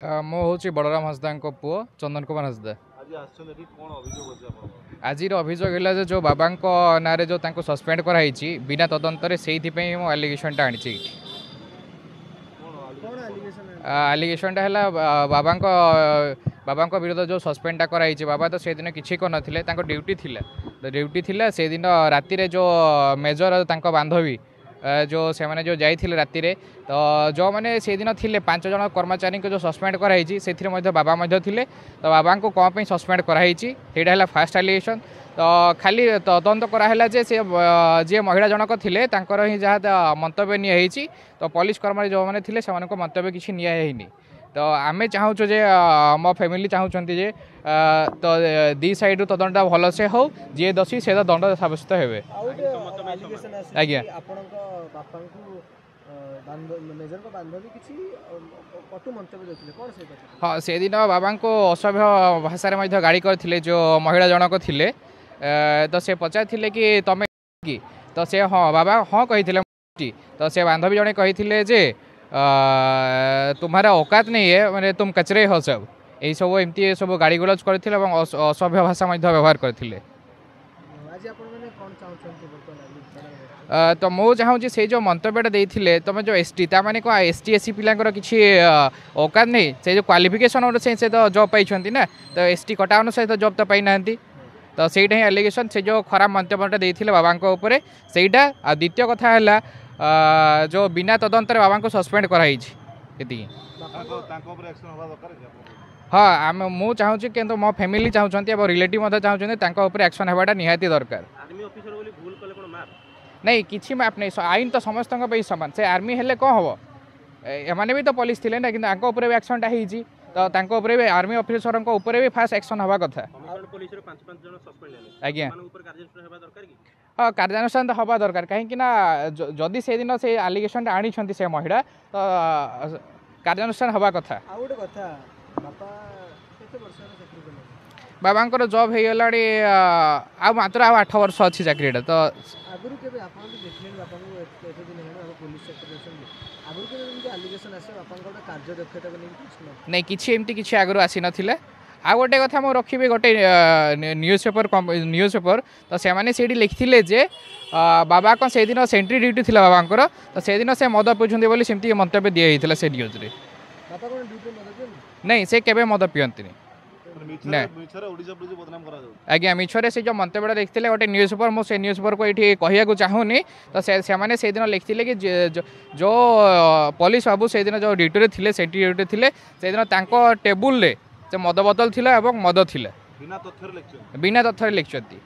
ମୁଁ ହେଉଛି ବଳରାମ ହାଁସଦାଙ୍କ ପୁଅ ଚନ୍ଦନ କୁମାର ହାଁସଦା। ଆଜିର ଅଭିଯୋଗ ହେଲା ଯେ ଯେଉଁ ବାବାଙ୍କ ନାଁରେ ଯେଉଁ ତାଙ୍କୁ ସସ୍ପେଣ୍ଡ କରାଯାଇଛି ବିନା ତଦନ୍ତରେ, ସେଇଥିପାଇଁ ମୁଁ ଆଲିଗେସନଟା ଆଣିଛି। ଆଲିଗେସନଟା ହେଲା ବାବାଙ୍କ ବିରୁଦ୍ଧ ଯେଉଁ ସସ୍ପେଣ୍ଡଟା କରାଯାଇଛି, ବାବା ତ ସେଦିନ କିଛି କରିନଥିଲେ, ତାଙ୍କ ଡ୍ୟୁଟି ଥିଲା ସେଦିନ ରାତିରେ ଯେଉଁ ମେଜର ତାଙ୍କ ବାନ୍ଧବୀ जो से जो जाइए राति तो जो मैंने से दिन थे 5 जन कर्मचारी को जो सस्पेंड कराई से बाबा थे तो बाबा को कौन पर सस्पेंड कराई है फास्ट एलिगेशन। तो खाली तदंत कराला जे से जी महिला जनक थे ही जहाँ मंतव्य नियाई तो पुलिस कर्मचारी जो मैंने थे से मंतव्य किसी नियानी। तो आम चाहूँ जे मो फैमिली चाहूँगी जे तो दी साइड तदंत भल से हो जी दोषी से दंड सब्यस्त हे। आज्ञा हाँ से दिन बाबा को असभ्य भाषा गाड़ी करते जो महिला जनक थे तो से पचारे कि तमें कि तो से हाँ बाबा हाँ कही तो से बांधवी जड़े कही जे तुम्हारा औकात नहीं है मैंने तुम कचरे हो सब यही सब एमती सब गाड़ी गुलज करते असभ्य भाषा व्यवहार करते। तो मु चाहूँगी से जो मंतव्यटा देते तुम जो एसटी ताने कौन एसटी एससी पिलांकर किसी औकात नहीं से जो क्वालिफिकेशन अनुसार से तो जॉब पाई ना तो एसटी कटा अनुसार तो जॉब तो पाई ना तो सहीटा ही एलिगेशन से जो खराब मंतव्यटा देते बाबा सहीटा। द्वितीय कथा है जो बिना तदंतर बाबा को सस्पेंड कराई हाँ मु चाहूँगी कि मो फैमिली चाहूँगी रिलेटिव चाहूँगी एक्शन होगा निहाती दरकार। नहीं किसी मैप नहीं आईन तो समस्त सामान से आर्मी हेले कौन हम एमाने भी तो पुलिस थे ना कि एक्शनटा तो भी आर्मी ऑफिसर भी फास्ट एक्शन हवा कथा। आज्ञा हाँ कार्यानुष्ठान तो हवा दरकार कहीं जदि से दिन से आलिगेशन आनी से महिला तो कार्यानुष्ठान हवा कथा। बाबांकर जॉब हो गला मात्र 8 वर्ष अच्छी चाकरी तो नहीं किसी एमती किसी आगु आसी ना। आ गोटे कथा मुझे रखी गोटे न्यूज़ पेपर तो से लिखिले जे बाबा को से दिन सेंट्री ड्यूटी थी बाबा तो से दिन से मद पीछे बोली सेमती मंतव्य दिया से न्यूज़ रे नहीं से केबे मद पियंती आज्ञा मिछरे से जो मंतव्य देखते गोटे न्यूज़ पेपर मुझे न्यूज़ पेपर को ये कहूँ चाहूनी तो से दिन लिखिले कि जो पुलिस बाबू से दिन जो ड्यूटी थे सेंट्री ड्यूटी थे से दिन टेबुल से मद बोतल थिला एवं मद थिला बिना तथ्य लिखिछंती।